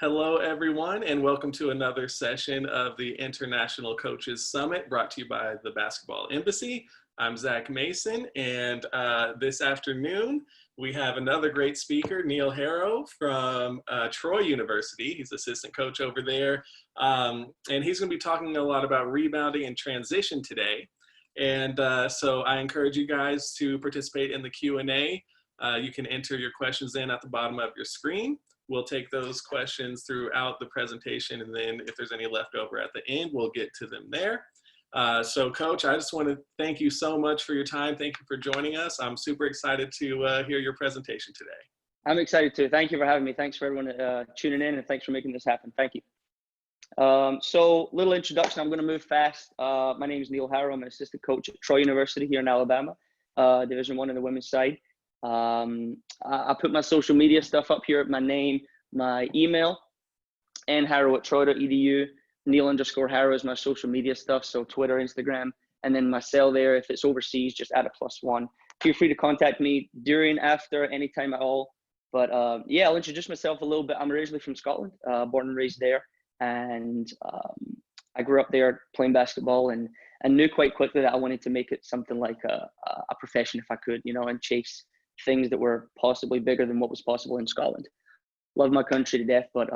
Hello, everyone, and welcome to another session of the International Coaches Summit brought to you by the Basketball Embassy. I'm Zach Mason, and this afternoon we have another great speaker, Neil Harrow from Troy University. He's assistant coach over there, and he's going to be talking a lot about rebounding and transition today. And so I encourage you guys to participate in the Q&A. You can enter your questions in at the bottom of your screen. We'll take those questions throughout the presentation, and then if there's any left over at the end, we'll get to them there. So Coach, I just want to thank you so much for your time. Thank you for joining us. I'm super excited to hear your presentation today. I'm excited too. Thank you for having me. Thanks for everyone tuning in, and thanks for making this happen. Thank you. So little introduction, I'm going to move fast. My name is Neil Harrow. I'm an assistant coach at Troy University here in Alabama, Division I on the women's side. I put my social media stuff up here, my name, my email, and harrow@troy.edu. Neil_Harrow is my social media stuff, so Twitter, Instagram, and then my cell there. If it's overseas, just add a +1. Feel free to contact me during, after, anytime at all. But yeah, I'll introduce myself a little bit. I'm originally from Scotland, born and raised there, and I grew up there playing basketball, and knew quite quickly that I wanted to make it something like a profession if I could, you know, and chase things that were possibly bigger than what was possible in Scotland. Love my country to death, but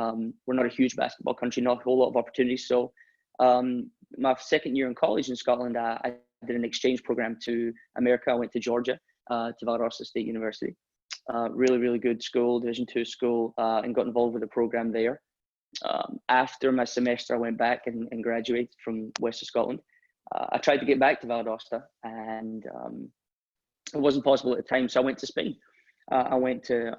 we're not a huge basketball country, not a whole lot of opportunities. So my second year in college in Scotland, I did an exchange program to America. I went to Georgia, to Valdosta State University. Really, really good school, Division II school, and got involved with the program there. After my semester, I went back and graduated from West of Scotland. I tried to get back to Valdosta, and it wasn't possible at the time, so I went to Spain. I went to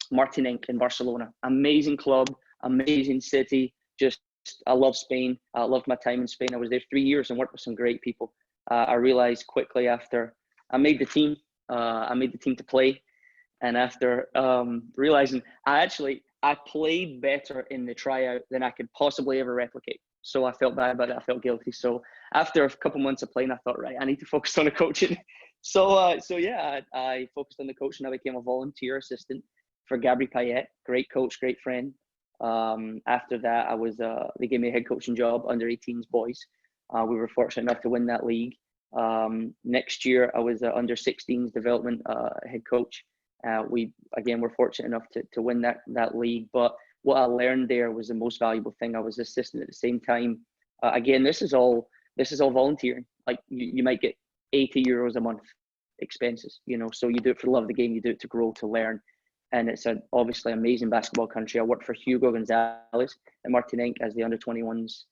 Martinenc in Barcelona. Amazing club, amazing city. Just, I love Spain. I loved my time in Spain. I was there 3 years and worked with some great people. I realized quickly after I made the team, to play. And after realizing I played better in the tryout than I could possibly ever replicate. So I felt bad about it. I felt guilty. So after a couple months of playing, I thought, right, I need to focus on the coaching. So yeah, I focused on the coaching. I became a volunteer assistant for Gabri Payet, great coach, great friend. After that, they gave me a head coaching job under 18s boys. We were fortunate enough to win that league. Next year, I was under 16s development head coach. We were fortunate enough to win that league. But what I learned there was the most valuable thing. I was assistant at the same time. Again, this is all volunteering. Like you might get 80 euros a month expenses, you know, so you do it for the love of the game, you do it to grow, to learn. And it's an obviously amazing basketball country. I worked for Hugo Gonzalez at Martinenc as the under 21s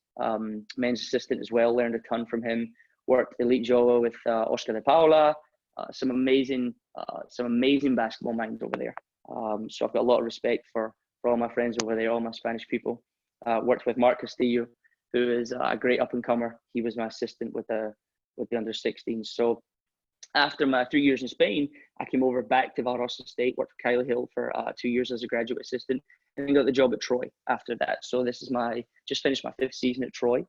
men's assistant as well, learned a ton from him. Worked Elite Joa with Oscar de Paula, some amazing basketball minds over there. So I've got a lot of respect for all my friends over there, all my Spanish people. Worked with Mark Castillo, who is a great up and comer. He was my assistant with the under 16s. So after my 3 years in Spain, I came over back to Valdosta State, worked for Kylie Hill for 2 years as a graduate assistant, and then got the job at Troy after that. So this is just finished my 5th season at Troy,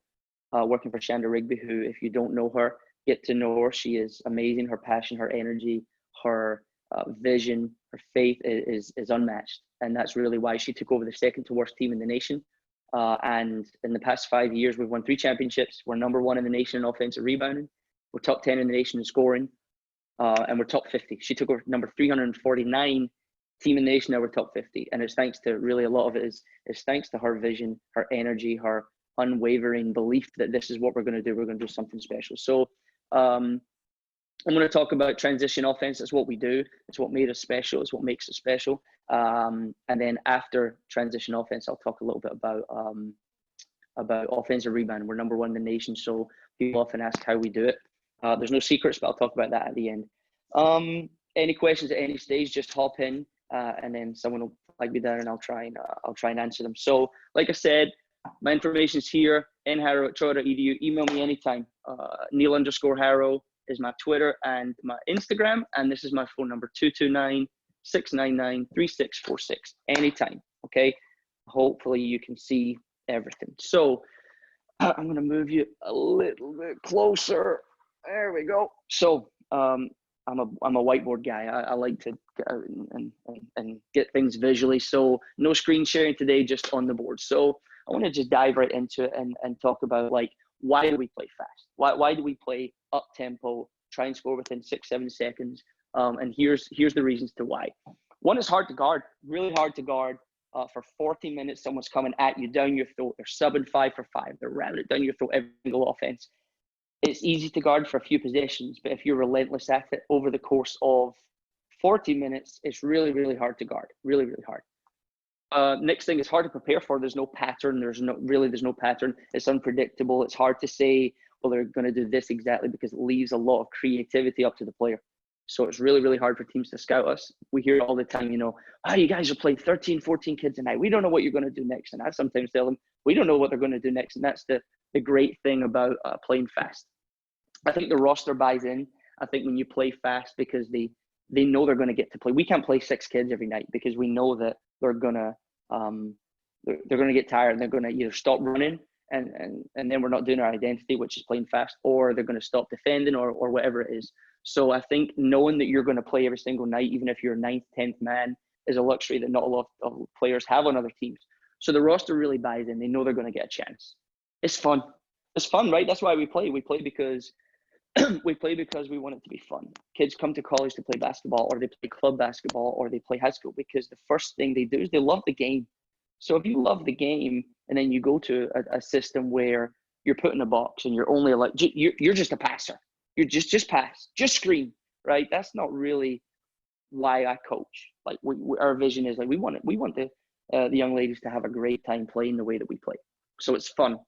working for Shanda Rigby, who, if you don't know her, get to know her. She is amazing. Her passion, her energy, her vision, her faith is unmatched. And that's really why she took over the second to worst team in the nation. And in the past 5 years, we've won 3 championships. We're number 1 in the nation in offensive rebounding. We're top 10 in the nation in scoring. And we're top 50. She took over number 349 team in the nation. Now we're top 50. And it's thanks to, really, a lot of it is thanks to her vision, her energy, her unwavering belief that this is what we're going to do. We're going to do something special. So I'm going to talk about transition offense. That's what we do. It's what made us special. It's what makes us special. And then after transition offense, I'll talk a little bit about offensive rebound. We're number 1 in the nation. So people often ask how we do it. There's no secrets, but I'll talk about that at the end. Any questions at any stage, just hop in, and then someone will flag me down, and I'll try and answer them. So, like I said, my information is here. nharrow@troy.edu. Email me anytime. Neil_Harrow is my Twitter and my Instagram, and this is my phone number, 229-699-3646. Anytime. Okay. Hopefully you can see everything. So I'm going to move you a little bit closer. There we go. So I'm a whiteboard guy. I like to get out and get things visually. So no screen sharing today, just on the board. So I want to just dive right into it and talk about, like, why do we play fast? Why do we play up tempo, try and score within 6-7 seconds? And here's the reasons to why. One is hard to guard, really hard to guard. For 40 minutes, someone's coming at you down your throat. They're subbing 5 for 5. They're ramming it down your throat every single offense. It's easy to guard for a few possessions, but if you're relentless at it over the course of 40 minutes, it's really, really hard to guard. Really, really hard. Next thing, it's hard to prepare for. There's no pattern. There's no pattern. It's unpredictable. It's hard to say, well, they're going to do this exactly, because it leaves a lot of creativity up to the player. So it's really, really hard for teams to scout us. We hear it all the time, you guys are playing 13, 14 kids a night. We don't know what you're going to do next. And I sometimes tell them, we don't know what they're going to do next. And that's the great thing about playing fast. I think the roster buys in. I think when you play fast, because they know they're going to get to play. We can't play 6 kids every night, because we know that they're going to get tired, and they're going to either stop running and then we're not doing our identity, which is playing fast, or they're going to stop defending or whatever it is. So I think knowing that you're going to play every single night, even if you're 9th, 10th man, is a luxury that not a lot of players have on other teams. So the roster really buys in. They know they're going to get a chance. It's fun. It's fun, right? That's why we play. We play because we want it to be fun. Kids come to college to play basketball, or they play club basketball, or they play high school, because the first thing they do is they love the game. So if you love the game, and then you go to a system where you're put in a box and you're only like, you're just a passer. You're just pass, just screen, right? That's not really why I coach. Like, our vision is, like, we want the young ladies to have a great time playing the way that we play. So it's fun.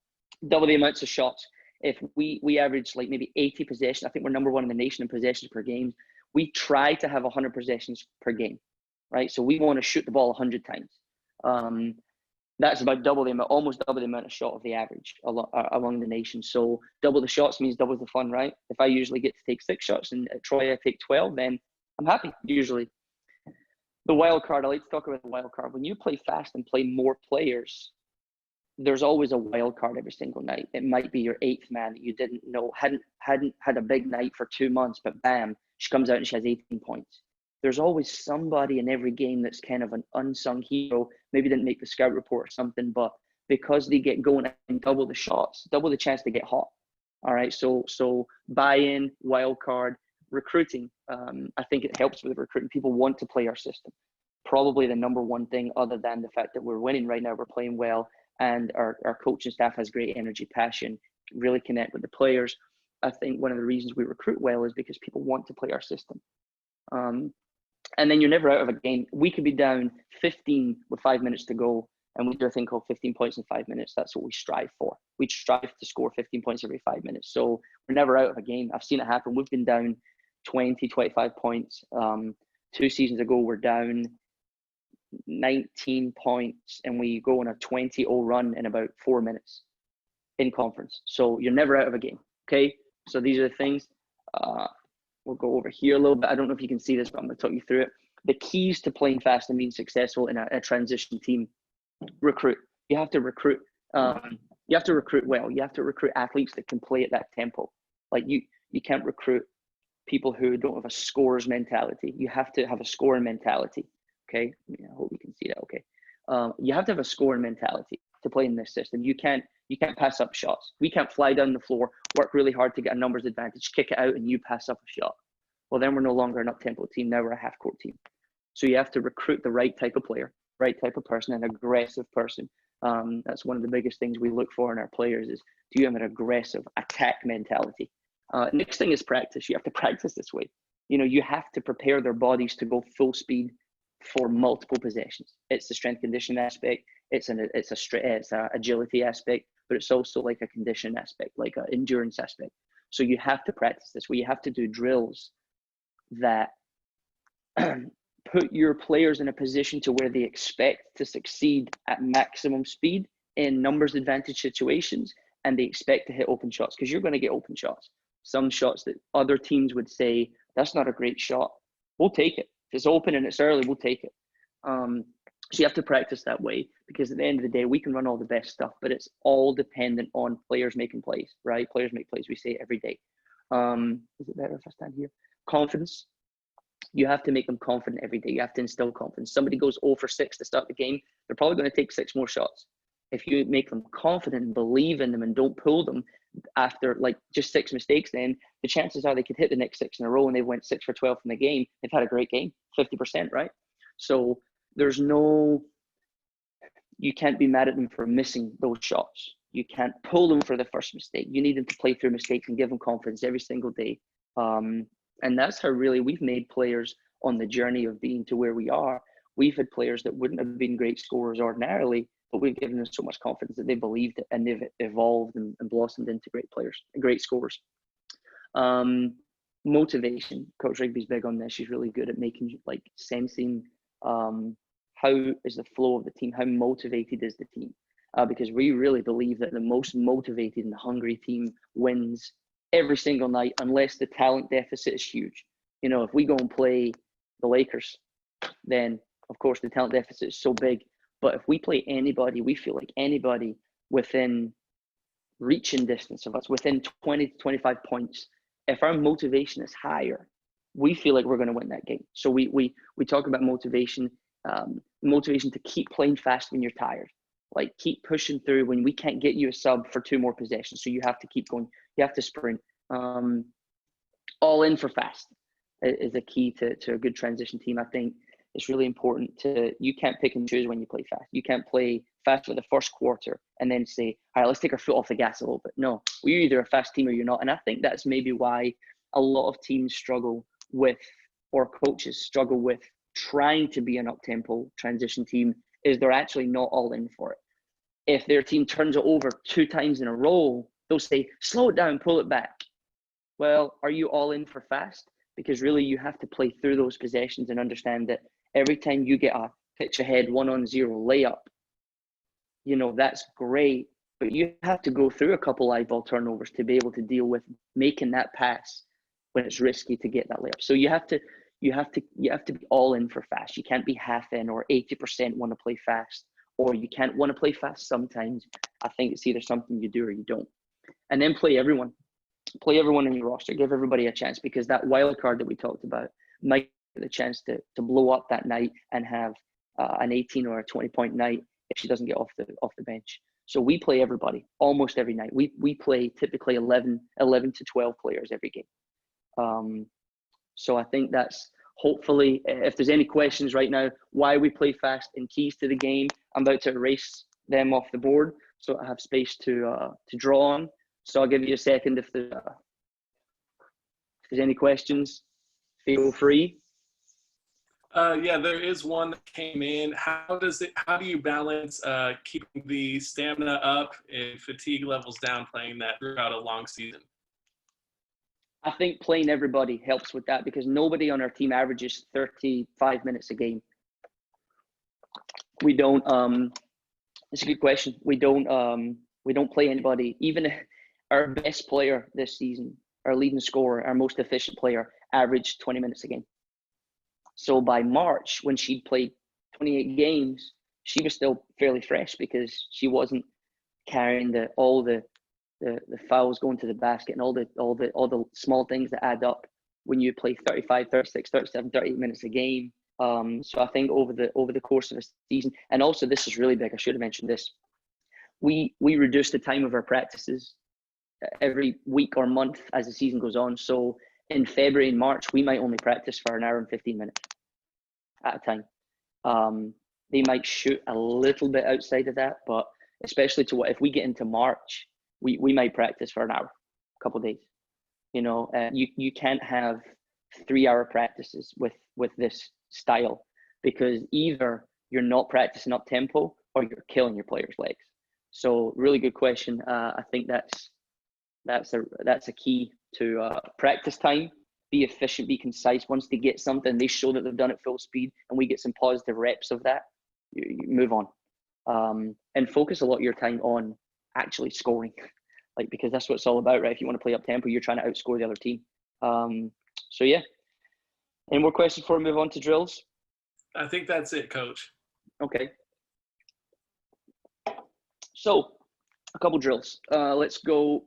Double the amounts of shots. If we average like maybe 80 possessions, I think we're number 1 in the nation in possessions per game. We try to have 100 possessions per game, right? So we want to shoot the ball 100 times. That's about almost double the amount of shot of the average along the nation. So double the shots means double the fun, right? If I usually get to take 6 shots and at Troy I take 12, then I'm happy usually. The wild card, I like to talk about the wild card. When you play fast and play more players, there's always a wild card every single night. It might be your 8th man that you didn't know, hadn't had a big night for 2 months, but bam, she comes out and she has 18 points. There's always somebody in every game that's kind of an unsung hero, maybe didn't make the scout report or something, but because they get going and double the shots, double the chance to get hot. All right, so buy-in, wild card, recruiting. I think it helps with recruiting. People want to play our system. Probably the number one thing, other than the fact that we're winning right now, we're playing well, and our coaching staff has great energy, passion, really connect with the players. I think one of the reasons we recruit well is because people want to play our system. And then you're never out of a game. We could be down 15 with 5 minutes to go, and we do a thing called 15 points in 5 minutes. That's what we strive for. We strive to score 15 points every 5 minutes. So we're never out of a game. I've seen it happen. We've been down 20, 25 points. 2 seasons ago, we're down 19 points, and we go on a 20-0 run in about 4 minutes in conference. So you're never out of a game, okay? So these are the things. We'll go over here a little bit. I don't know if you can see this, but I'm going to talk you through it. The keys to playing fast and being successful in a transition team: recruit. You have to recruit. You have to recruit well. You have to recruit athletes that can play at that tempo. Like you can't recruit people who don't have a scorer's mentality. You have to have a scoring mentality. Okay. I hope you can see that. Okay. You have to have a scoring mentality to play in this system. You can't pass up shots. We can't fly down the floor, work really hard to get a numbers advantage, kick it out, and you pass up a shot. Well, then we're no longer an up-tempo team. Now we're a half-court team. So you have to recruit the right type of player, right type of person, an aggressive person. That's one of the biggest things we look for in our players is, do you have an aggressive attack mentality? Next thing is practice. You have to practice this way. You have to prepare their bodies to go full speed for multiple possessions. It's the strength conditioning aspect. It's an agility aspect, but it's also like a condition aspect, like an endurance aspect. So you have to practice this way. You have to do drills that put your players in a position to where they expect to succeed at maximum speed in numbers advantage situations, and they expect to hit open shots, because you're going to get open shots. Some shots that other teams would say, that's not a great shot. We'll take it. If it's open and it's early, we'll take it. So you have to practice that way, because at the end of the day, we can run all the best stuff, but it's all dependent on players making plays, right? Players make plays. We say it every day. Is it better if I stand here? Confidence. You have to make them confident every day. You have to instill confidence. Somebody goes 0 for 6 to start the game, they're probably going to take 6 more shots. If you make them confident and believe in them and don't pull them after like just 6 mistakes, then the chances are they could hit the next 6 in a row and they went 6 for 12 in the game. They've had a great game, 50%, right? So you can't be mad at them for missing those shots. You can't pull them for the first mistake. You need them to play through mistakes and give them confidence every single day. And that's how really we've made players on the journey of being to where we are. We've had players that wouldn't have been great scorers ordinarily, but we've given them so much confidence that they believed it and they've evolved and blossomed into great players and great scorers. Motivation. Coach Rigby's big on this. She's really good at making, like, sensing how is the flow of the team, how motivated is the team, because we really believe that the most motivated and hungry team wins every single night, unless the talent deficit is huge. You know, if we go and play the Lakers, then of course the talent deficit is so big. But if we play anybody, we feel like anybody within reaching distance of us, within 20 to 25 points, if our motivation is higher, we feel like we're going to win that game. So we talk about motivation, motivation to keep playing fast when you're tired, like keep pushing through when we can't get you a sub for 2 more possessions. So you have to keep going. You have to sprint. All in for fast is a key to a good transition team. I think it's really important you can't pick and choose when you play fast. You can't play fast for the first quarter and then say, all right, let's take our foot off the gas a little bit. No, you're either a fast team or you're not. And I think that's maybe why a lot of teams struggle with, or coaches struggle with, trying to be an up-tempo transition team, is they're actually not all in for it. If their team turns it over 2 times in a row, they'll say, slow it down, pull it back. Well, are you all in for fast? Because really you have to play through those possessions and understand that every time you get a pitch ahead 1-on-0 layup, you know, that's great, but you have to go through a couple live ball turnovers to be able to deal with making that pass when it's risky to get that layup. So you have to be all in for fast. You can't be half in or 80% want to play fast, or you can't want to play fast sometimes. I think it's either something you do or you don't. And then play everyone in your roster. Give everybody a chance, because that wild card that we talked about might get the chance to blow up that night and have an 18 or a 20-point night if she doesn't get off the bench. So we play everybody almost every night. We play typically 11 to 12 players every game. So I think that's, hopefully, if there's any questions right now, why we play fast and keys to the game, I'm about to erase them off the board so I have space to draw on. So I'll give you a second if there's any questions, feel free. Yeah, there is one that came in. How do you balance keeping the stamina up and fatigue levels down, playing that throughout a long season? I think playing everybody helps with that, because nobody on our team averages 35 minutes a game. We don't. It's a good question. We don't play anybody. Even our best player this season, our leading scorer, our most efficient player, averaged 20 minutes a game. So by March, when she'd played 28 games, she was still fairly fresh, because she wasn't carrying all the fouls going to the basket and all the small things that add up when you play 35, 36, 37, 38 minutes a game. So I think over the course of a season, and also this is really big, I should have mentioned this, we reduce the time of our practices every week or month as the season goes on. So in February and March, we might only practice for an hour and 15 minutes at a time. They might shoot a little bit outside of that, but especially if we get into March, we might practice for an hour, a couple of days. You know, you can't have 3-hour practices with this style, because either you're not practicing up tempo or you're killing your players' legs. So really good question. I think that's a key to practice time. Be efficient, be concise. Once they get something, they show that they've done it full speed, and we get some positive reps of that, you move on. And focus a lot of your time on actually scoring, like, because that's what it's all about, right? If you want to play up tempo, you're trying to outscore the other team. So yeah. Any more questions before we move on to drills? I think that's it, Coach. Okay. So a couple drills. Let's go.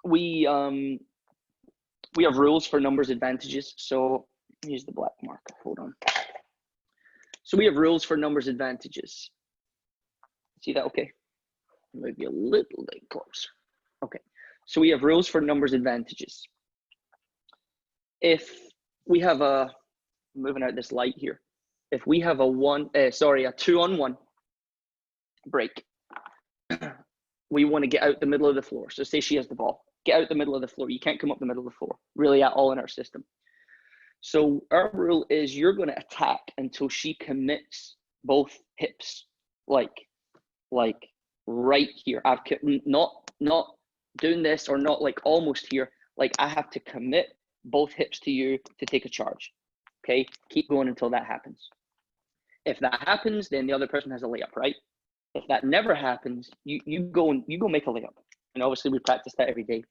We have rules for numbers advantages. So use the black marker, hold on. So we have rules for numbers advantages. See that? Okay. Maybe a little bit closer. Okay. So we have rules for numbers advantages. If we have a, moving out this light here. If we have a 2-on-1 break, we want to get out the middle of the floor. So say she has the ball, get out the middle of the floor. You can't come up the middle of the floor, really at all in our system. So our rule is you're going to attack until she commits both hips, like right here. I've not doing this, or not like almost here. Like I have to commit both hips to you to take a charge. Okay, keep going until that happens. If that happens, then the other person has a layup, right? If that never happens, you go make a layup. And obviously we practice that every day.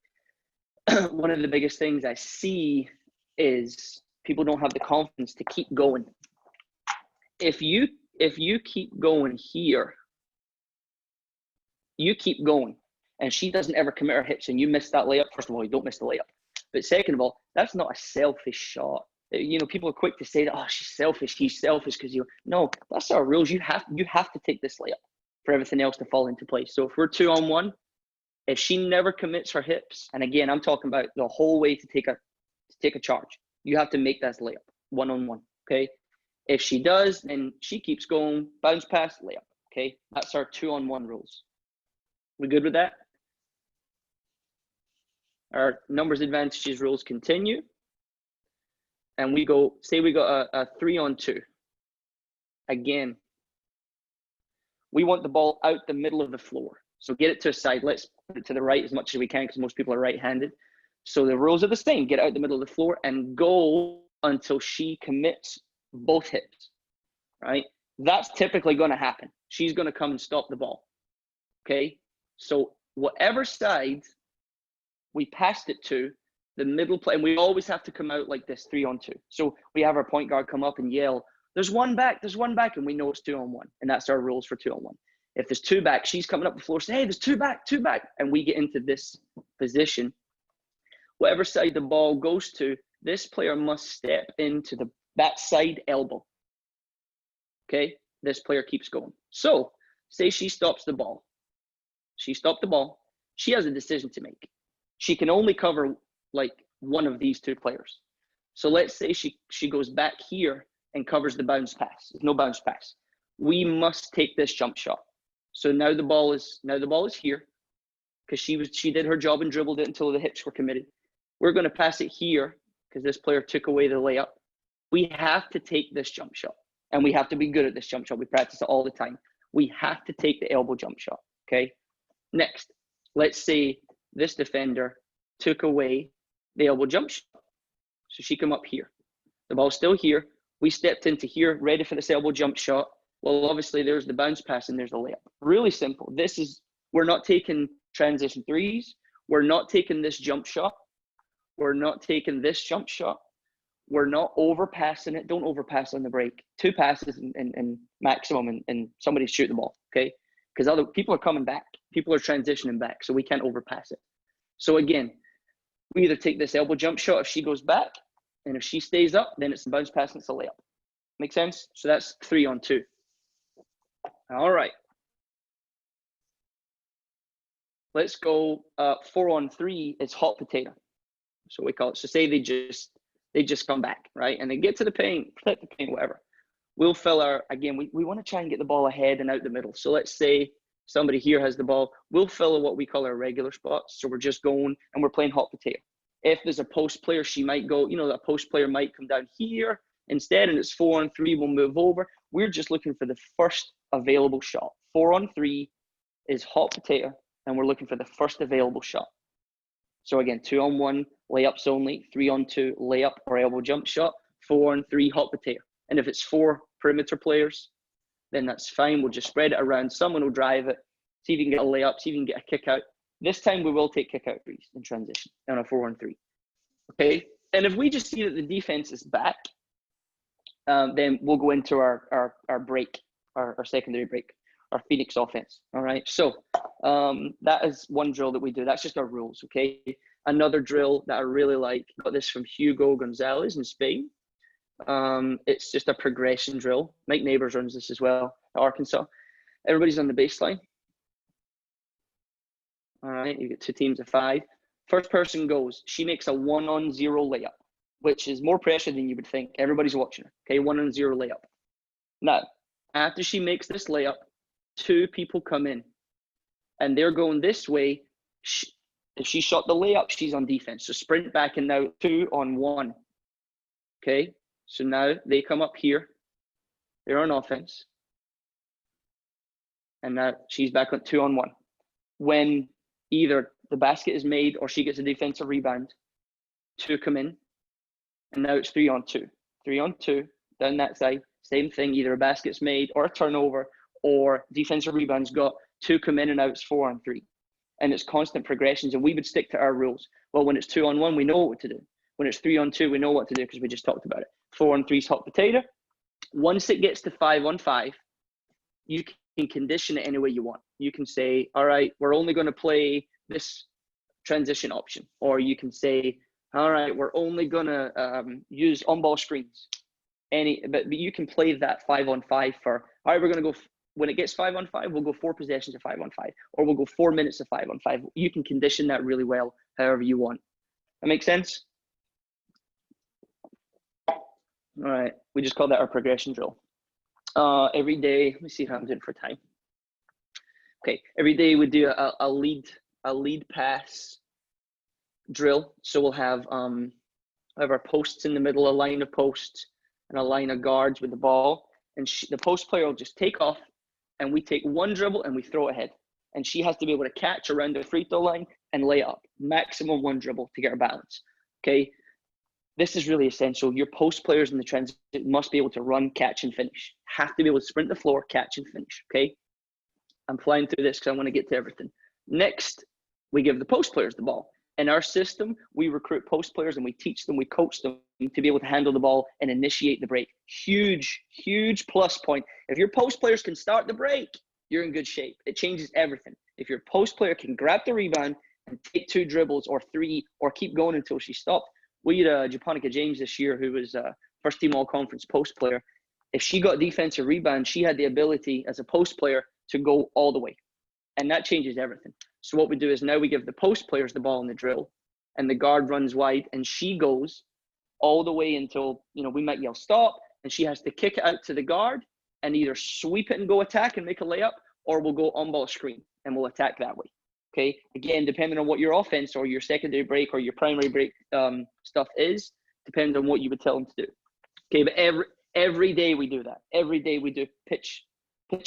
One of the biggest things I see is people don't have the confidence to keep going. If you keep going here, you keep going, and she doesn't ever commit her hips, and you miss that layup. First of all, you don't miss the layup. But second of all, that's not a selfish shot. You know, people are quick to say that, oh, she's selfish, he's selfish because you. No, that's our rules. You have to take this layup for everything else to fall into place. So if we're 2-on-1, if she never commits her hips, and again, I'm talking about the whole way to take a charge, you have to make that layup 1-on-1. Okay. If she does, then she keeps going, bounce pass, layup. Okay, that's our 2-on-1 rules. We good with that? Our numbers advantages rules continue. And we go, say we got a 3-on-2. Again, we want the ball out the middle of the floor. So get it to a side. Let's put it to the right as much as we can because most people are right-handed. So the rules are the same. Get out the middle of the floor and go until she commits both hips, right? That's typically going to happen. She's going to come and stop the ball, okay? So whatever side we passed it to, the middle play, and we always have to come out like this 3-on-2. So we have our point guard come up and yell, there's one back, and we know it's 2-on-1. And that's our rules for 2-on-1. If there's 2 back, she's coming up the floor, say, hey, there's 2 back, and we get into this position. Whatever side the ball goes to, this player must step into that side elbow. Okay, this player keeps going. So say she stops the ball. She stopped the ball. She has a decision to make. She can only cover like one of these 2 players. So let's say she goes back here and covers the bounce pass. There's no bounce pass. We must take this jump shot. So now the ball is here because she did her job and dribbled it until the hips were committed. We're going to pass it here because this player took away the layup. We have to take this jump shot, and we have to be good at this jump shot. We practice it all the time. We have to take the elbow jump shot. Okay. Next, let's say this defender took away the elbow jump shot. So she come up here. The ball's still here. We stepped into here, ready for this elbow jump shot. Well, obviously there's the bounce pass and there's the layup. Really simple. We're not taking transition threes. We're not taking this jump shot. We're not taking this jump shot. We're not overpassing it. Don't overpass on the break. 2 passes and maximum, and somebody shoot the ball, okay? Because other people are coming back. People are transitioning back, so we can't overpass it. So again, we either take this elbow jump shot if she goes back, and if she stays up, then it's a bounce pass and it's a layup. Make sense? So that's 3-on-2. All right. Let's go 4-on-3. It's hot potato. So we call it. So say they just come back, right? And they get to the paint, protect the paint, whatever. We'll fill again, we want to try and get the ball ahead and out the middle. So let's say somebody here has the ball. We'll fill what we call our regular spots. So we're just going and we're playing hot potato. If there's a post player, she might go, that post player might come down here instead, and it's 4-on-3, we'll move over. We're just looking for the first available shot. 4-on-3 is hot potato, and we're looking for the first available shot. So again, 2-on-1, layups only, 3-on-2, layup or elbow jump shot, 4-on-3, hot potato. And if it's 4 perimeter players, then that's fine. We'll just spread it around. Someone will drive it, see if you can get a layup, see if you can get a kick out. This time we will take kick out threes in transition on a 4-on-3. Okay. And if we just see that the defense is back, then we'll go into our break, our secondary break, our Phoenix offense. All right. So that is one drill that we do. That's just our rules. Okay. Another drill that I really like, got this from Hugo Gonzalez in Spain. It's just a progression drill. Mike Neighbors runs this as well at Arkansas. Everybody's on the baseline. All right, you get 2 teams of 5. First person goes. She makes a 1-on-0 layup, which is more pressure than you would think. Everybody's watching her. Okay, 1-on-0 layup. Now, after she makes this layup, 2 people come in, and they're going this way. If she shot the layup, she's on defense. So sprint back, and now 2-on-1. Okay, so now they come up here. They're on offense. And now she's back on 2-on-1. When either the basket is made or she gets a defensive rebound, 2 come in. And now it's 3-on-2. 3-on-2, down that side. Same thing, either a basket's made or a turnover or defensive rebounds got 2 come in, and now it's 4-on-3. And it's constant progressions, and we would stick to our rules. Well, when it's 2-on-1, we know what to do. When it's 3-on-2, we know what to do because we just talked about it. 4-on-3 is hot potato. Once it gets to 5-on-5, you can condition it any way you want. You can say, all right, we're only going to play this transition option. Or you can say, all right, we're only going to use on-ball screens. But you can play that 5-on-5 for, all right, we're going to go, when it gets 5-on-5, we'll go 4 possessions of 5-on-5, or we'll go 4 minutes of 5-on-5. You can condition that really well, however you want. That makes sense? All right, we just call that our progression drill. Every day, let me see how I'm doing for time. Okay, every day we do a lead pass drill. So we'll have our posts in the middle, a line of posts, and a line of guards with the ball. And the post player will just take off, and we take 1 dribble and we throw it ahead. And she has to be able to catch around the free throw line and lay up. Maximum 1 dribble to get her balance. Okay. This is really essential. Your post players in the transition must be able to run, catch, and finish. Have to be able to sprint the floor, catch, and finish. Okay. I'm flying through this because I want to get to everything. Next, we give the post players the ball. In our system, we recruit post players and we teach them, we coach them to be able to handle the ball and initiate the break. Huge, huge plus point. If your post players can start the break, you're in good shape. It changes everything. If your post player can grab the rebound and take 2 dribbles or 3 or keep going until she stopped. We had Japonica James this year, who was first team all conference post player. If she got defensive rebound, she had the ability as a post player to go all the way. And that changes everything. So what we do is now we give the post players the ball in the drill, and the guard runs wide, and she goes all the way until, we might yell stop, and she has to kick it out to the guard and either sweep it and go attack and make a layup, or we'll go on ball screen and we'll attack that way. Okay. Again, depending on what your offense or your secondary break or your primary break stuff is, depends on what you would tell them to do. Okay. But every day we do that. Every day we do pitch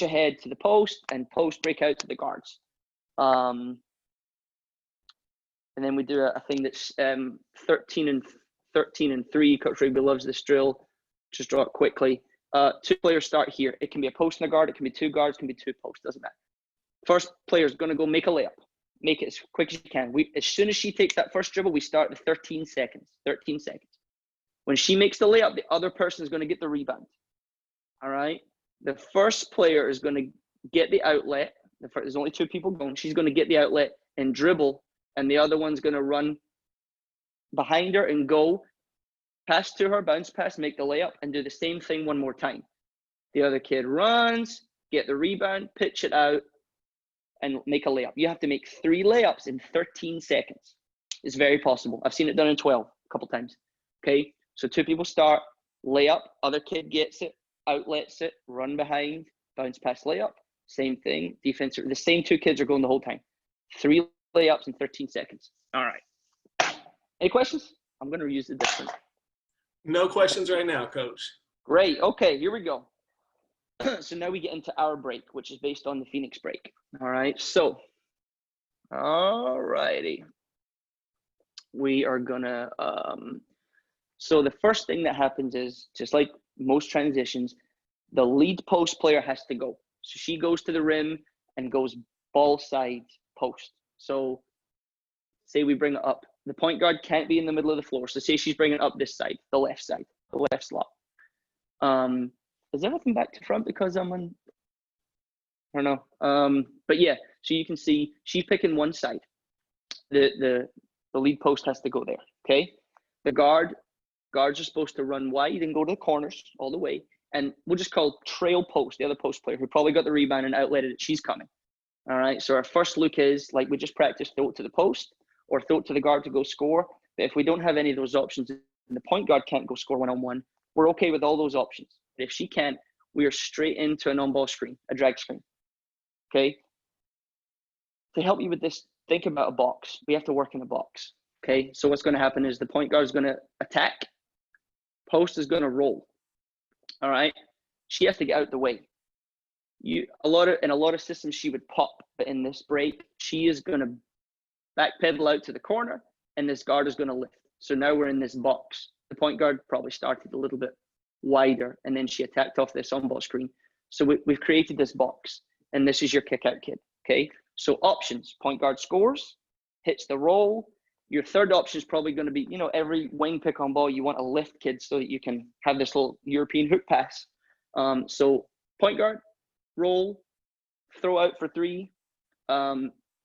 ahead to the post and post break out to the guards. And then we do a thing that's 13 and 3. Coach Rigby loves this drill. Just draw it quickly. 2 players start here. It can be a post and a guard. It can be 2 guards. It can be 2 posts. Doesn't matter. First player is going to go make a layup. Make it as quick as you can. As soon as she takes that first dribble, we start the 13 seconds. 13 seconds. When she makes the layup, the other person is going to get the rebound. All right. The first player is going to get the outlet. There's only 2 people going. She's going to get the outlet and dribble, and the other one's going to run behind her and go pass to her, bounce pass, make the layup, and do the same thing 1 more time. The other kid runs, get the rebound, pitch it out, and make a layup. You have to make 3 layups in 13 seconds. It's very possible. I've seen it done in 12 a couple times. Okay, so 2 people start, layup, other kid gets it, outlets it, run behind, bounce pass, layup. Same thing, defense. The same 2 kids are going the whole time. 3 layups in 13 seconds. All right. Any questions? I'm going to reuse the different. No questions right now, Coach. Great. Okay, here we go. So now we get into our break, which is based on the Phoenix break. All right. So, all righty. We are going to, so the first thing that happens is, just like most transitions, the lead post player has to go. So she goes to the rim and goes ball side post. So say we bring it up. The point guard can't be in the middle of the floor. So say she's bringing it up this side, the left side, the left slot. Is everything back to front because I'm on? I don't know. But yeah, so you can see she's picking one side. The lead post has to go there. Okay. The guard Guards are supposed to run wide and go to the corners all the way. And we'll just call trail post, the other post player who probably got the rebound and outletted it. She's coming. All right. So our first look is, like we just practiced, throw it to the post or throw it to the guard to go score. But if we don't have any of those options and the point guard can't go score one-on-one, we're okay with all those options. But if she can't, we are straight into an on-ball screen, a drag screen. Okay. To help you with this, think about a box. We have to work in a box. Okay. So what's going to happen is the point guard is going to attack. Post is going to roll. All right. She has to get out the way. In a lot of systems she would pop, but in this break, she is going to backpedal out to the corner, and this guard is going to lift. So now we're in this box. The point guard probably started a little bit wider, and then she attacked off this on-ball screen. So we've created this box, and this is your kick-out kid. Okay. So options: point guard scores, hits the roll. Your third option is probably going to be, every wing pick on ball, you want to lift kids so that you can have this little European hook pass. So point guard, roll, throw out for three,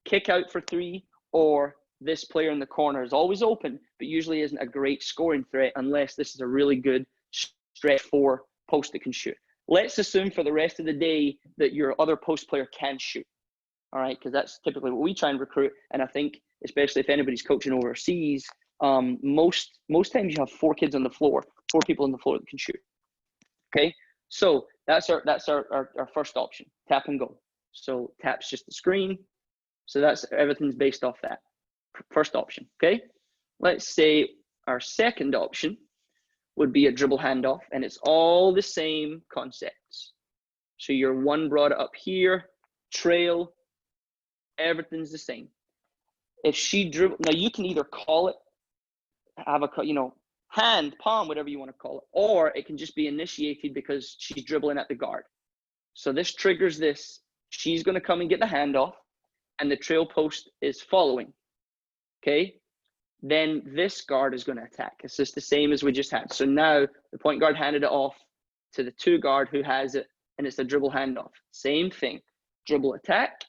kick out for three, or this player in the corner is always open, but usually isn't a great scoring threat unless this is a really good stretch four post that can shoot. Let's assume for the rest of the day that your other post player can shoot. All right, because that's typically what we try and recruit. And I think, especially if anybody's coaching overseas, most times you have 4 kids on the floor, 4 people on the floor that can shoot. Okay, so that's our first option, tap and go. So tap's just the screen. So that's everything's based off that first option. Okay, let's say our second option would be a dribble handoff, and it's all the same concepts. So your one brought it up here, trail, everything's the same. If she dribble, now you can either call it, have a, hand, palm, whatever you want to call it, or it can just be initiated because she's dribbling at the guard. So this triggers this. She's going to come and get the handoff, and the trail post is following. Okay. Then this guard is going to attack. It's just the same as we just had. So now the point guard handed it off to the 2 guard who has it, and it's a dribble handoff. Same thing. Dribble attack,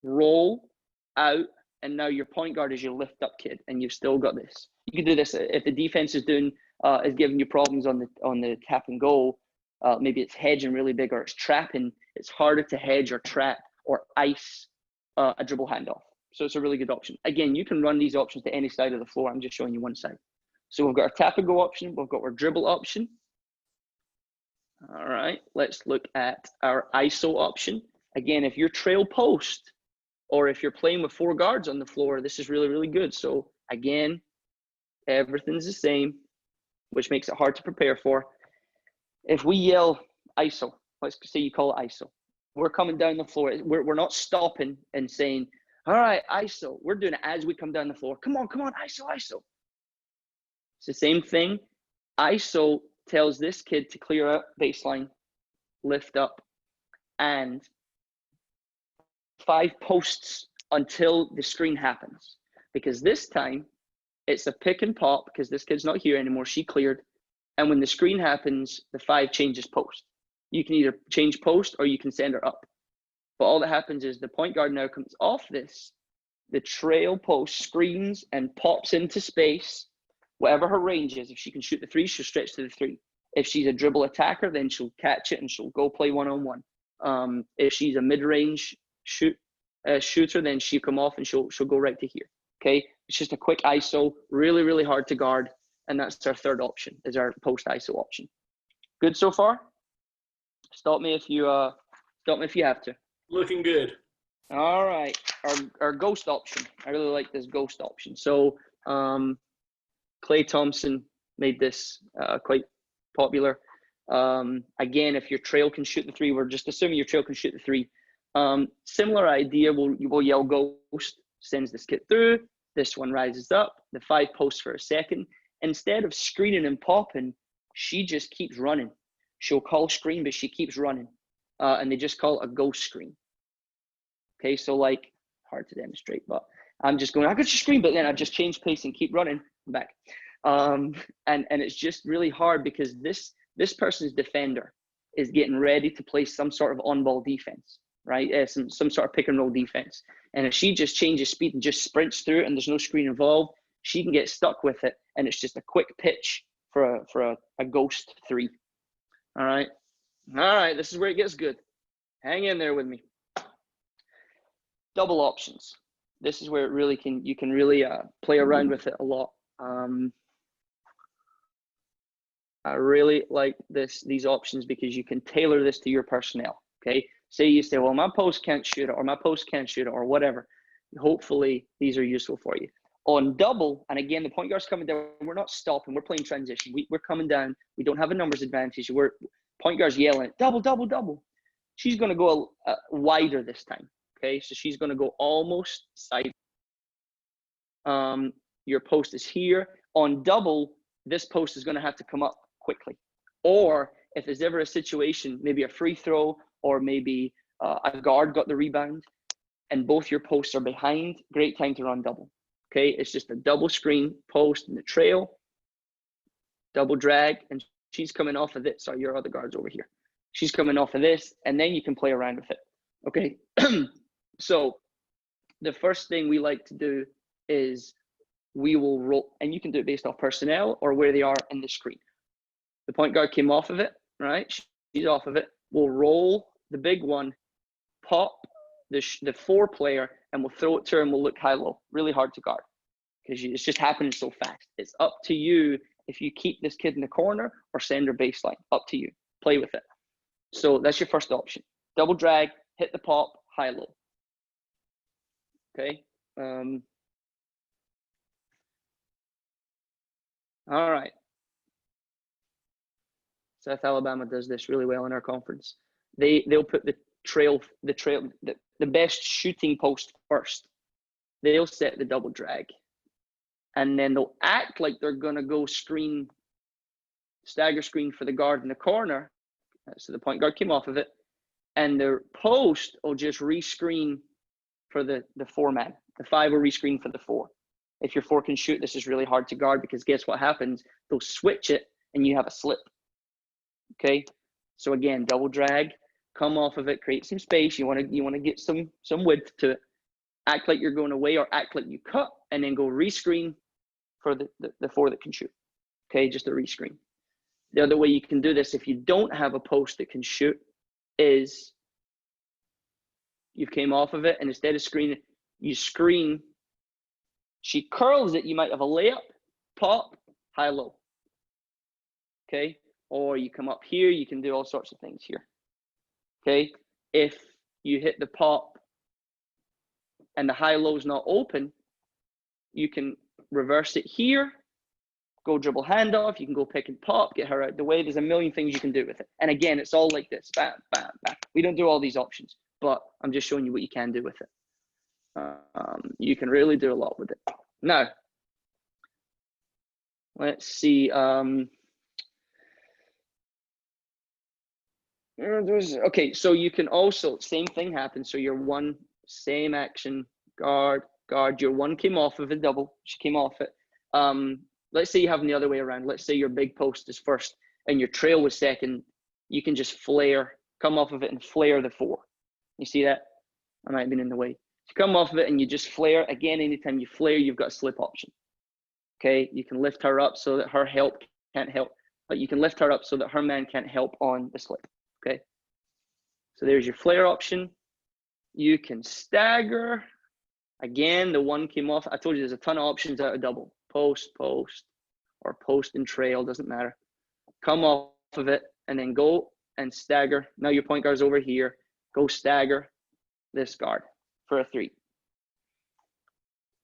roll out, and now your point guard is your lift up kid, and you've still got this. You can do this if the defense is giving you problems on the tap and go. Maybe it's hedging really big, or it's trapping. It's harder to hedge or trap or ice a dribble handoff. So it's a really good option. Again, you can run these options to any side of the floor. I'm just showing you one side. So we've got our tap and go option. We've got our dribble option. All right, let's look at our ISO option. Again, if you're trail post, or if you're playing with 4 guards on the floor, this is really, really good. So again, everything's the same, which makes it hard to prepare for. If we yell ISO, let's say you call it ISO, we're coming down the floor. We're not stopping and saying, all right, ISO. We're doing it as we come down the floor. Come on, ISO, ISO. It's the same thing. ISO tells this kid to clear out baseline, lift up, and 5 posts until the screen happens. Because this time, it's a pick and pop because this kid's not here anymore. She cleared. And when the screen happens, the 5 changes post. You can either change post or you can send her up. But all that happens is the point guard now comes off this, the trail post screens and pops into space, whatever her range is. If she can shoot the 3, she'll stretch to the 3. If she's a dribble attacker, then she'll catch it and she'll go play one-on-one. If she's a mid-range shooter, then she'll come off and she'll go right to here. Okay, it's just a quick ISO, really, really hard to guard. And that's our third option, is our post ISO option. Good so far? Stop me if you have to. Looking good. All right, our ghost option. I really like this ghost option. So Clay Thompson made this quite popular. Again, if your trail can shoot the 3, we're just assuming your trail can shoot the 3. Similar idea, we'll yell ghost, sends this kid through. This one rises up, the 5 posts for a second. Instead of screening and popping, she just keeps running. She'll call screen, but she keeps running. And they just call it a ghost screen. Okay, so like, hard to demonstrate, but I'm just going, I got your screen, but then I just change pace and keep running back. And it's just really hard because this person's defender is getting ready to play some sort of on-ball defense, right? Some sort of pick and roll defense. And if she just changes speed and just sprints through it and there's no screen involved, she can get stuck with it. And it's just a quick pitch for a ghost 3. All right. This is where it gets good. Hang in there with me. Double options. This is where it really you can really play around with it a lot. I really like these options because you can tailor this to your personnel. Okay. Say you say, well, my post can't shoot it, or my post can't shoot it, or whatever. Hopefully these are useful for you. On double, and again, the point guard's coming down. We're not stopping. We're playing transition. We're coming down. We don't have a numbers advantage. Point guard's yelling, double, double, double. She's going to go wider this time. Okay, so she's going to go almost side. Your post is here. On double, this post is going to have to come up quickly. Or if there's ever a situation, maybe a free throw, or maybe a guard got the rebound, and both your posts are behind, great time to run double. Okay, it's just a double screen post in the trail, double drag, and she's coming off of this. Sorry, your other guard's over here. She's coming off of this, and then you can play around with it. Okay, so the first thing we like to do is we will roll, and you can do it based off personnel or where they are in the screen. The point guard came off of it, right? She's off of it. We'll roll the big one, pop the 4 player, and we'll throw it to her, and we'll look high-low. Really hard to guard because it's just happening so fast. It's up to you if you keep this kid in the corner or send her baseline. Up to you. Play with it. So that's your first option. Double drag, hit the pop, high-low. Okay. All right. South Alabama does this really well in our conference. They'll put the best shooting post first. They'll set the double drag, and then they'll act like they're gonna go stagger screen for the guard in the corner. So the point guard came off of it, and their post will just rescreen for the 4-man. The 5 will rescreen for the 4. If your 4 can shoot, this is really hard to guard because guess what happens? They'll switch it, and you have a slip. Okay, so again, double drag, come off of it, create some space. You want to get some width to it. Act like you're going away, or act like you cut, and then go rescreen for the 4 that can shoot. Okay, just a rescreen. The other way you can do this, if you don't have a post that can shoot, is you came off of it, and instead of screening, you screen. She curls it. You might have a layup, pop, high-low. Okay. Or you come up here, you can do all sorts of things here. Okay, if you hit the pop and the high-low is not open, you can reverse it here, go dribble handoff, you can go pick and pop, get her out the way. There's a million things you can do with it. And again, it's all like this, bam, bam, bam. We don't do all these options, but I'm just showing you what you can do with it. You can really do a lot with it. Now, let's see. Okay, so you can also, same thing happens. So your 1, same action, guard, your 1 came off of a double. She came off it. Let's say you have them the other way around. Let's say your big post is first and your trail was second. You can just flare, come off of it and flare the 4. You see that? I might have been in the way. You come off of it and you just flare. Again, anytime you flare, you've got a slip option. Okay, you can lift her up so that her help can't help. But you can lift her up so that her man can't help on the slip. Okay, so there's your flare option. You can stagger. Again, the 1 came off. I told you there's a ton of options out of double. Post, or post and trail, doesn't matter. Come off of it and then go and stagger. Now your point guard's over here. Go stagger this guard for a 3.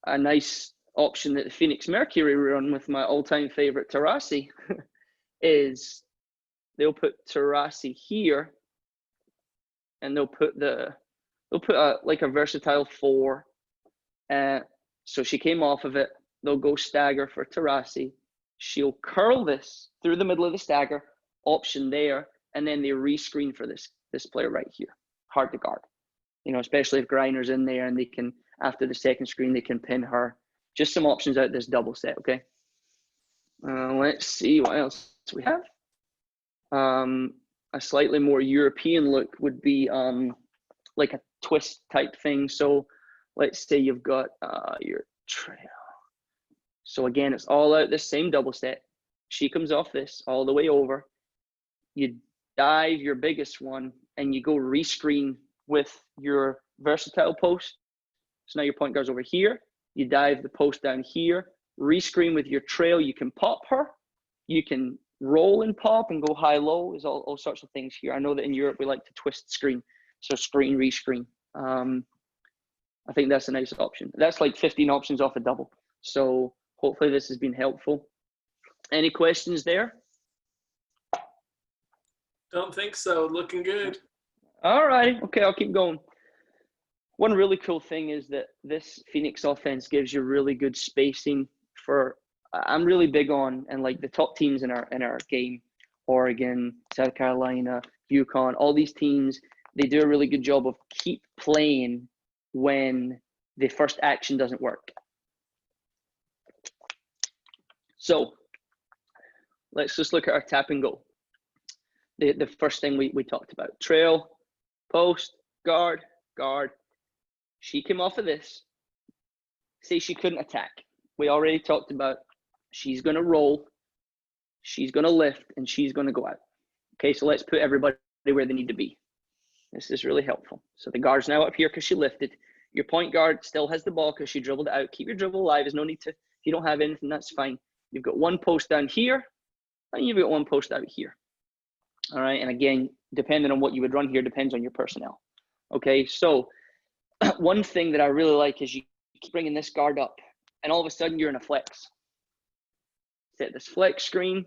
A nice option that the Phoenix Mercury run with my all-time favorite Taurasi is they'll put Taurasi here, and they'll put like a versatile 4. So she came off of it. They'll go stagger for Taurasi. She'll curl this through the middle of the stagger option there, and then they rescreen for this player right here. Hard to guard, especially if Griner's in there, and they can, after the second screen, they can pin her. Just some options out this double set. Okay. Let's see what else we have. A slightly more European look would be like a twist type thing. So let's say you've got your trail. So again, it's all out this same double set. She comes off this all the way over. You dive your biggest one and you go rescreen with your versatile post. So now your point guard's over here. You dive the post down here, rescreen with your trail. You can pop her. You can roll and pop and go high-low. There's all sorts of things here. I know that in Europe we like to twist screen. So screen, rescreen. I think that's a nice option. That's like 15 options off a double. So hopefully this has been helpful. Any questions there? Don't think so. Looking good. All right. Okay, I'll keep going. One really cool thing is that this Phoenix offense gives you really good spacing for, I'm really big on, and like the top teams in our game, Oregon, South Carolina, UConn, all these teams, they do a really good job of keep playing when the first action doesn't work. So let's just look at our tap and go. The first thing we talked about, trail, post, guard, guard. She came off of this. Say she couldn't attack. We already talked about she's going to roll, she's going to lift, and she's going to go out. Okay, so let's put everybody where they need to be. This is really helpful. So the guard's now up here because she lifted. Your point guard still has the ball because she dribbled it out. Keep your dribble alive. There's no need to, if you don't have anything, that's fine. You've got one post down here, and you've got one post out here. All right, and again, depending on what you would run here depends on your personnel. Okay, so one thing that I really like is you keep bringing this guard up, and all of a sudden you're in a flex. Set this flex screen.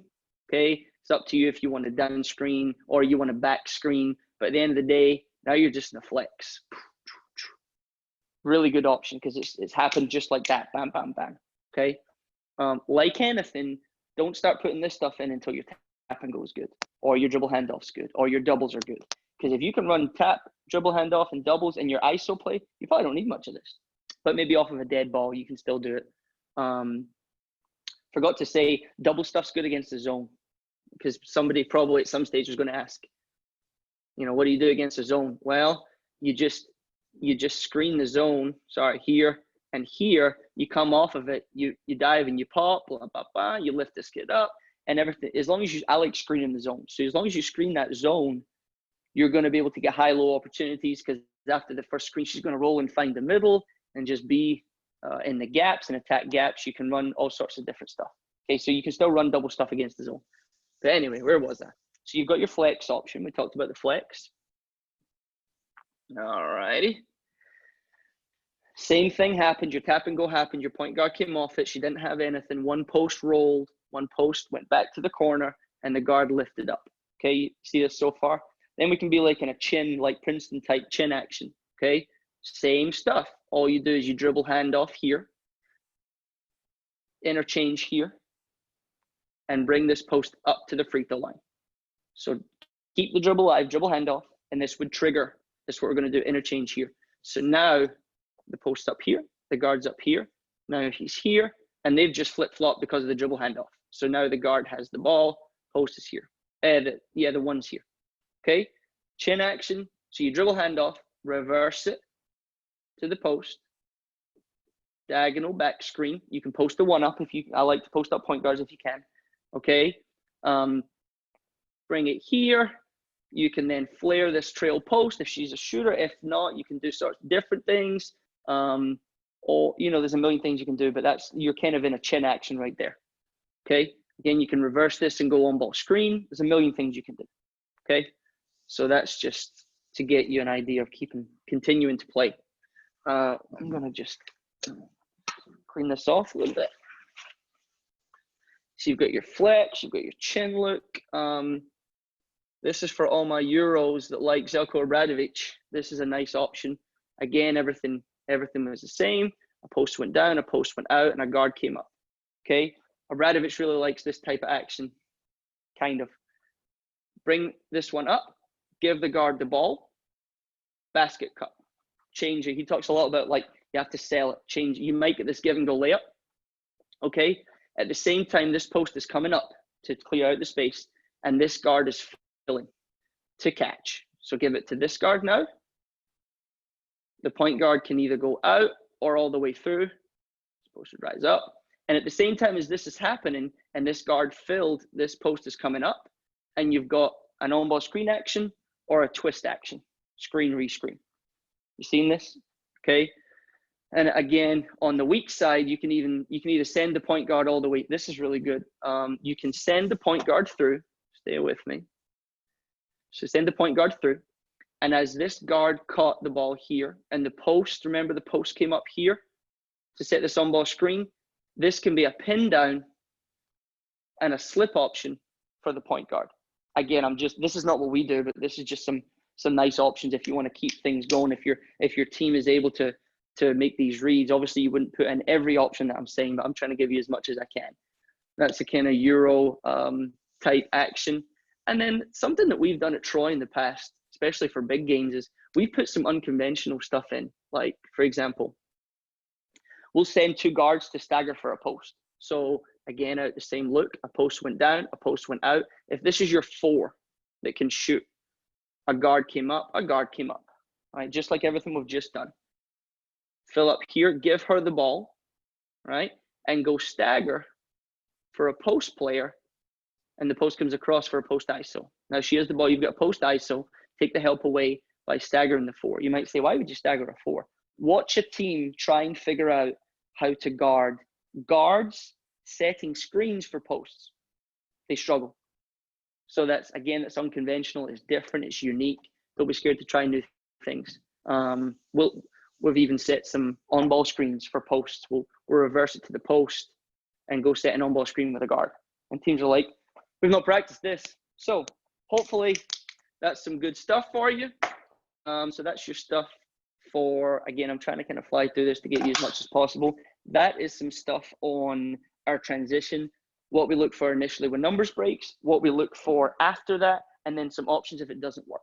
Okay, it's up to you if you want a down screen or you want a back screen. But at the end of the day, now you're just in a flex. Really good option because it's happened just like that. Bam, bam, bam. Okay. Like anything, don't start putting this stuff in until your tap and go is good, or your dribble handoff's good, or your doubles are good. Because if you can run tap, dribble handoff, and doubles in your ISO play, you probably don't need much of this. But maybe off of a dead ball, you can still do it. Forgot to say, double stuff's good against the zone, because somebody probably at some stage was going to ask, you know, what do you do against the zone? Well, you just screen the zone. Sorry, here and here. You come off of it. You dive and you pop. Blah blah blah. You lift this kid up and everything. As long as you, I like screening the zone. So as long as you screen that zone, you're going to be able to get high-low opportunities, because after the first screen, she's going to roll and find the middle and just be in the gaps and attack gaps. You can run all sorts of different stuff. Okay, so you can still run double stuff against the zone. But anyway, where was that? So you've got your flex option. We talked about the flex. All righty. Same thing happened. Your tap and go happened. Your point guard came off it. She didn't have anything. One post rolled. One post went back to the corner, and the guard lifted up. Okay, you see this so far? Then we can be like in a chin, like Princeton type chin action. Okay, same stuff. All you do is you dribble handoff here, interchange here, and bring this post up to the free throw line. So keep the dribble alive, dribble handoff, and this would trigger. This is what we're going to do, interchange here. So now the post's up here, the guard's up here. Now he's here, and they've just flip-flopped because of the dribble handoff. So now the guard has the ball, post is here. The one's here. Okay, chin action. So you dribble handoff, reverse it to the post, diagonal back screen. You can post the one up if you, I like to post up point guards if you can. Okay, bring it here. You can then flare this trail post if she's a shooter. If not, you can do sorts of different things. Or, you know, there's a million things you can do, but that's, you're kind of in a chin action right there. Okay, again, you can reverse this and go on ball screen. There's a million things you can do. Okay, so that's just to get you an idea of continuing to play. I'm gonna just clean this off a little bit. So you've got your flex, you've got your chin look. This is for all my Euros that like Zelko Obradovic. This is a nice option. Again, everything was the same. A post went down, a post went out, and a guard came up. Okay, Obradovic really likes this type of action. Kind of bring this one up, give the guard the ball, basket cut, change it. He talks a lot about like you have to sell it, change it. You might get this give and go layup. Okay, at the same time, this post is coming up to clear out the space, and this guard is filling to catch. So give it to this guard now. The point guard can either go out or all the way through. Supposed to rise up, And at the same time as this is happening and this guard filled, this post is coming up and you've got an on-ball screen action or a twist action, screen, rescreen. You seen this? Okay. And again, on the weak side, you can either send the point guard all the way. This is really good. You can send the point guard through. Stay with me. So send the point guard through. And as this guard caught the ball here and the post, remember the post came up here to set this on-ball screen. This can be a pin down and a slip option for the point guard. Again, this is not what we do, but this is just some nice options if you want to keep things going. If your team is able to make these reads, obviously you wouldn't put in every option that I'm saying, but I'm trying to give you as much as I can. That's a kind of Euro type action. And then something that we've done at Troy in the past, especially for big games, is we put some unconventional stuff in. Like, for example, we'll send two guards to stagger for a post. So again, out the same look, a post went down, a post went out. If this is your 4 that can shoot, a guard came up, a guard came up. All right, just like everything we've just done. Fill up here, give her the ball, right? And go stagger for a post player, and the post comes across for a post ISO. Now she has the ball, you've got a post ISO, take the help away by staggering the 4. You might say, why would you stagger a 4? Watch a team try and figure out how to guard guards setting screens for posts. They struggle. So that's unconventional, it's different, it's unique. Don't be scared to try new things. We've even set some on-ball screens for posts. We'll reverse it to the post and go set an on-ball screen with a guard. And teams are like, we've not practiced this. So hopefully that's some good stuff for you. So that's your stuff for, again, I'm trying to kind of fly through this to get you as much as possible. That is some stuff on our transition, what we look for initially when numbers breaks, what we look for after that, and then some options if it doesn't work.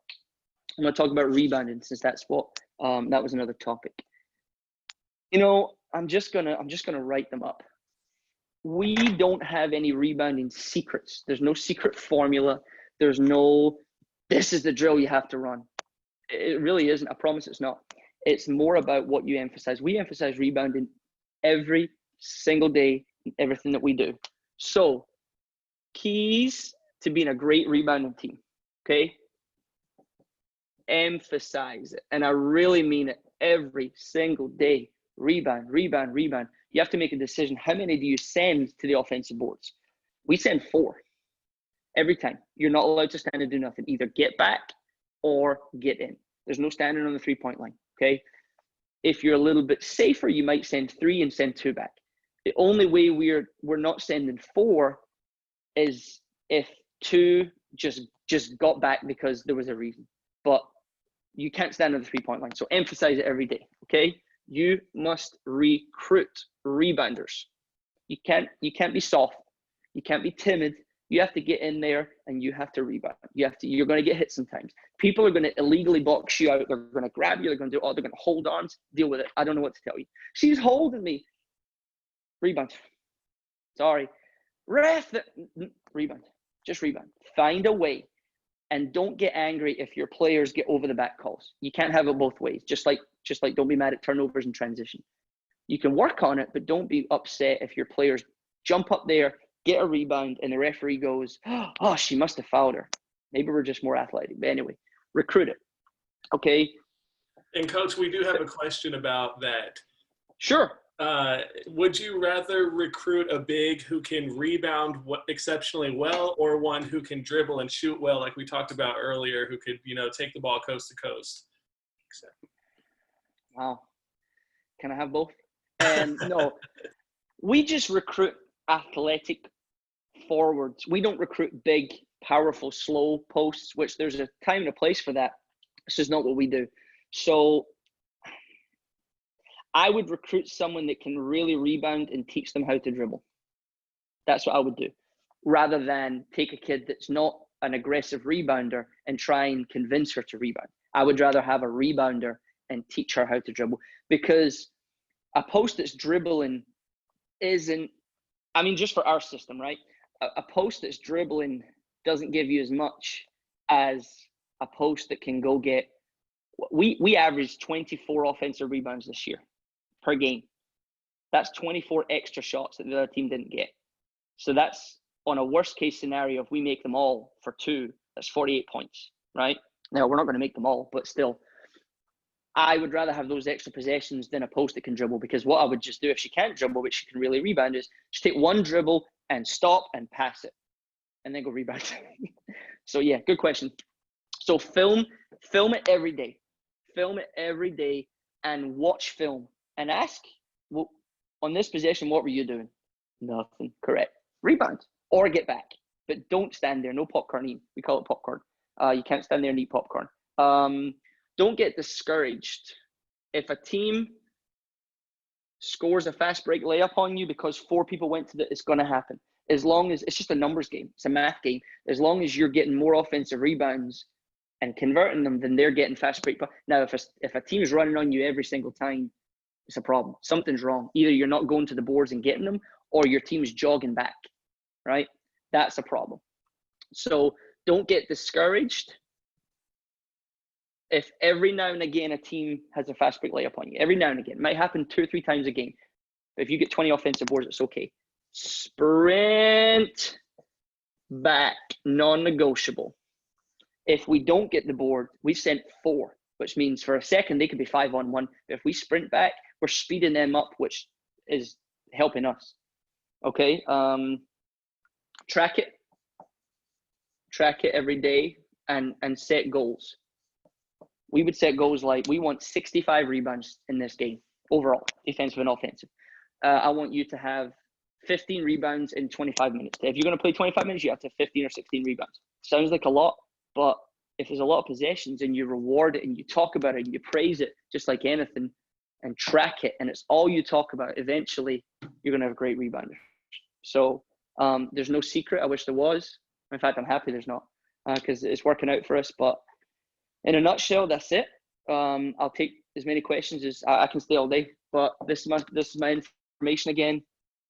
I'm going to talk about rebounding since that's what that was another topic. You know, I'm just gonna write them up. We don't have any rebounding secrets. There's no secret formula. There's no, this is the drill you have to run. It really isn't. I promise it's not. It's more about what you emphasize. We emphasize rebounding every single day in everything that we do. So, keys to being a great rebounding team, okay? Emphasize it. And I really mean it every single day. Rebound, rebound, rebound. You have to make a decision. How many do you send to the offensive boards? We send 4 every time. You're not allowed to stand and do nothing. Either get back or get in. There's no standing on the 3-point line, okay? If you're a little bit safer, you might send 3 and send 2 back. The only way we're not sending 4 is if 2 just got back because there was a reason. But you can't stand on the 3-point line. So emphasize it every day, okay? You must recruit rebounders. You can't be soft. You can't be timid. You have to get in there and you have to rebound. You're going to get hit sometimes. People are going to illegally box you out. They're going to grab you. They're going to they're going to hold arms. Deal with it. I don't know what to tell you. She's holding me. Rebound. Sorry. Ref. Rebound. Just rebound. Find a way. And don't get angry if your players get over the back calls. You can't have it both ways. Just like don't be mad at turnovers and transition. You can work on it, but don't be upset if your players jump up there, get a rebound, and the referee goes, oh, she must have fouled her. Maybe we're just more athletic. But anyway, recruit it. Okay. And Coach, we do have a question about that. Sure. Would you rather recruit a big who can rebound exceptionally well, or one who can dribble and shoot well, like we talked about earlier, who could, take the ball coast to coast? Wow. Can I have both? No, we just recruit athletic forwards. We don't recruit big, powerful, slow posts, which there's a time and a place for that. This is not what we do. So I would recruit someone that can really rebound and teach them how to dribble. That's what I would do, rather than take a kid that's not an aggressive rebounder and try and convince her to rebound. I would rather have a rebounder and teach her how to dribble, because a post that's dribbling isn't, just for our system, right? A post that's dribbling doesn't give you as much as a post that can go get, we averaged 24 offensive rebounds this year per game. That's 24 extra shots that the other team didn't get. So that's on a worst case scenario. If we make them all for 2, that's 48 points, right? Now, we're not going to make them all, but still, I would rather have those extra possessions than a post that can dribble, because what I would just do if she can't dribble, but she can really rebound, is just take one dribble and stop and pass it and then go rebound. So yeah, good question. So film it every day. Film it every day and watch film and ask, well, on this possession, what were you doing? Nothing. Correct. Rebound or get back. But don't stand there. No popcorn eating. We call it popcorn. You can't stand there and eat popcorn. Don't get discouraged. If a team scores a fast break layup on you because 4 people went to it's going to happen. As long as it's just a numbers game, it's a math game. As long as you're getting more offensive rebounds and converting them, then they're getting fast break. Now, if a team is running on you every single time, it's a problem. Something's wrong. Either you're not going to the boards and getting them, or your team's jogging back, right? That's a problem. So don't get discouraged. If every now and again a team has a fast break layup on you, every now and again, it might happen 2 or 3 times a game. But if you get 20 offensive boards, it's okay. Sprint back, non-negotiable. If we don't get the board, we sent 4, which means for a second they could be 5-on-1. But if we sprint back, we're speeding them up, which is helping us. Okay. Track it every day, and set goals. We would set goals like, we want 65 rebounds in this game overall, defensive and offensive. I want you to have 15 rebounds in 25 minutes. If you're going to play 25 minutes, you have to have 15 or 16 rebounds. Sounds like a lot, but if there's a lot of possessions and you reward it and you talk about it and you praise it, just like anything, and track it, and it's all you talk about, eventually you're going to have a great rebounder. So there's no secret. I wish there was. In fact, I'm happy there's not, because it's working out for us. But in a nutshell, that's it. I'll take as many questions as I can stay all day, but this is my information again.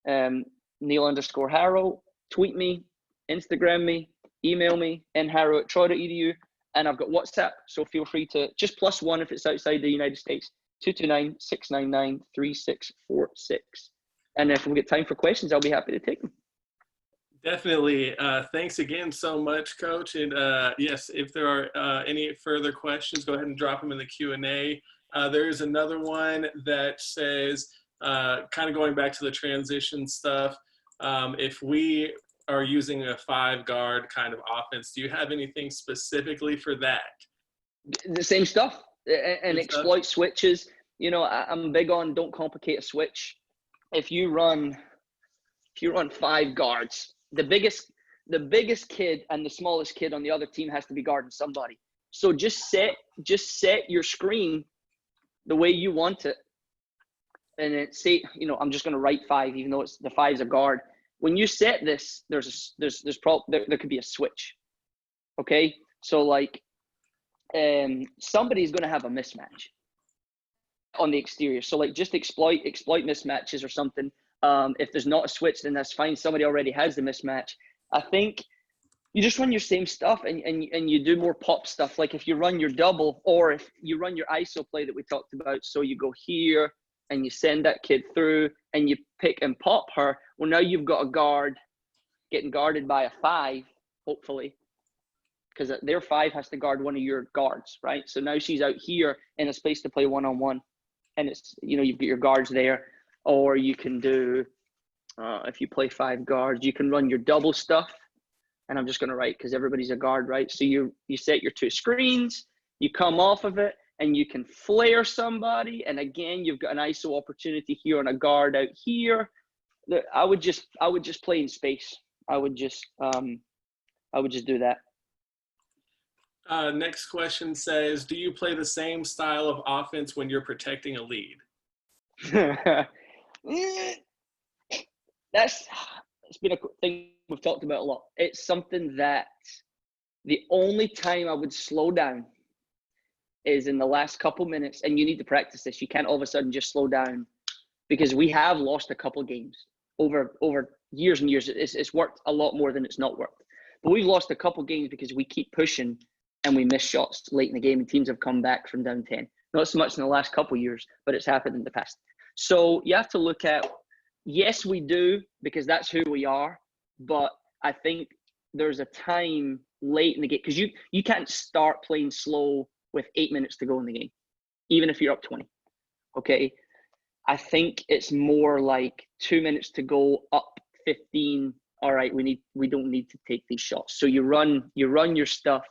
Neil_Harrow, tweet me, Instagram me, email me, nharrow@troy.edu, and I've got WhatsApp, so feel free to just +1 if it's outside the United States, 229-699-3646. And if we get time for questions, I'll be happy to take them. Definitely. Thanks again so much, Coach. And yes, if there are any further questions, go ahead and drop them in the Q&A. There is another one that says, kind of going back to the transition stuff, if we are using a 5-guard kind of offense, do you have anything specifically for that? The same stuff, and exploit switches. You know, I'm big on don't complicate a switch. If you run 5 guards, the biggest kid and the smallest kid on the other team has to be guarding somebody. So just set your screen the way you want it. And it say, you know, I'm just going to write 5, even though it's the 5's a guard. When you set this, there could be a switch. Okay. So like, somebody's going to have a mismatch on the exterior. So like, just exploit mismatches or something. If there's not a switch, then that's fine. Somebody already has the mismatch. I think you just run your same stuff and you do more pop stuff. Like if you run your double, or if you run your ISO play that we talked about. So you go here and you send that kid through and you pick and pop her. Well, now you've got a guard getting guarded by a 5, hopefully, because their 5 has to guard one of your guards, right? So now she's out here in a space to play 1-on-1, and it's, you know, you've got your guards there. Or you can do, if you play 5 guards, you can run your double stuff. And I'm just going to write, because everybody's a guard, right? So you set your 2 screens, you come off of it, and you can flare somebody. And again, you've got an ISO opportunity here and a guard out here. I would just play in space. I would just do that. Next question says, do you play the same style of offense when you're protecting a lead? It's been a thing we've talked about a lot. It's something that the only time I would slow down is in the last couple minutes, and you need to practice this. You can't all of a sudden just slow down, because we have lost a couple games over years and years. It's worked a lot more than it's not worked, but we've lost a couple games because we keep pushing and we miss shots late in the game, and teams have come back from down 10. Not so much in the last couple years, but it's happened in the past. So you have to look at, yes, we do, because that's who we are. But I think there's a time late in the game, because you can't start playing slow with 8 minutes to go in the game, even if you're up 20. Okay. I think it's more like 2 minutes to go, up 15. All right, we don't need to take these shots. So you run your stuff,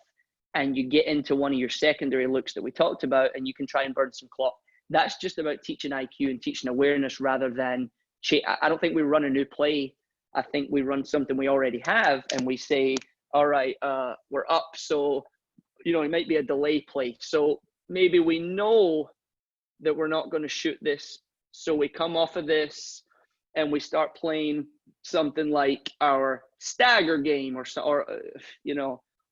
and you get into one of your secondary looks that we talked about, and you can try and burn some clock. That's just about teaching IQ and teaching awareness rather than I don't think we run a new play. I think we run something we already have, and we say, all right, we're up. So, it might be a delay play. So maybe we know that we're not going to shoot this. So we come off of this and we start playing something like our stagger game,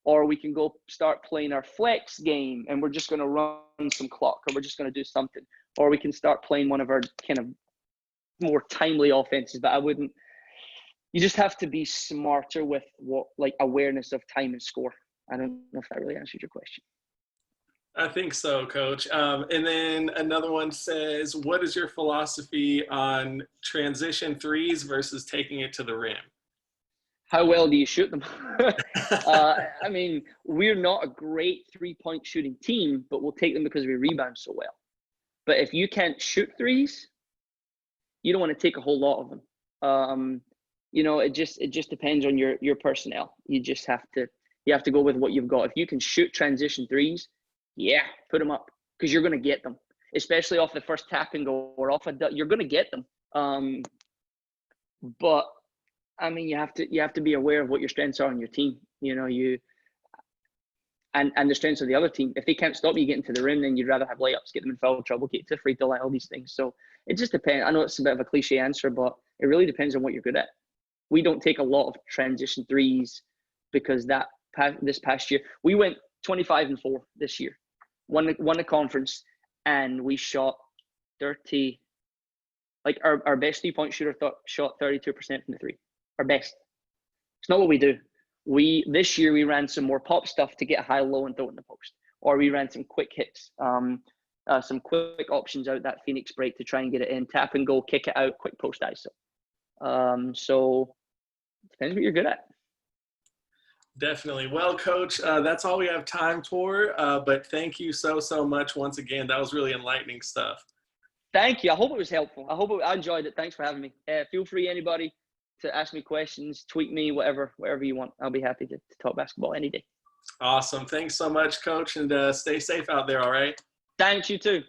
or we can go start playing our flex game, and we're just going to run some clock, or we're just going to do something, or we can start playing one of our kind of more timely offenses. But you just have to be smarter with awareness of time and score. I don't know if that really answered your question. I think so, Coach. And then another one says, what is your philosophy on transition threes versus taking it to the rim? How well do you shoot them? I mean, we're not a great three-point shooting team, but we'll take them because we rebound so well. But if you can't shoot threes, you don't want to take a whole lot of them. It just depends on your personnel. You have to go with what you've got. If you can shoot transition threes, yeah, put them up, because you're going to get them, especially off the first tap and go, or off you're going to get them. But I mean, you have to be aware of what your strengths are on your team. And the strengths of the other team. If they can't stop you getting to the rim, then you'd rather have layups, get them in foul trouble, get to free throw line, all these things. So it just depends. I know it's a bit of a cliche answer, but it really depends on what you're good at. We don't take a lot of transition threes, because this past year we went 25-4 this year, won the conference, and we shot 30. Like our best 3-point shooter shot 32% from the three. Our best. It's not what we do. This year we ran some more pop stuff to get a high low and throw it in the post, or we ran some quick hits, some quick options out that Phoenix break to try and get it in, tap and go, kick it out, quick post ISO. So it depends what you're good at. Definitely. Well, Coach, that's all we have time for. But thank you so much once again. That was really enlightening stuff. Thank you. I hope it was helpful. I enjoyed it. Thanks for having me. Feel free, anybody, to ask me questions, tweet me, whatever you want. I'll be happy to talk basketball any day. Awesome. Thanks so much, Coach, and stay safe out there, all right? Thanks, you too.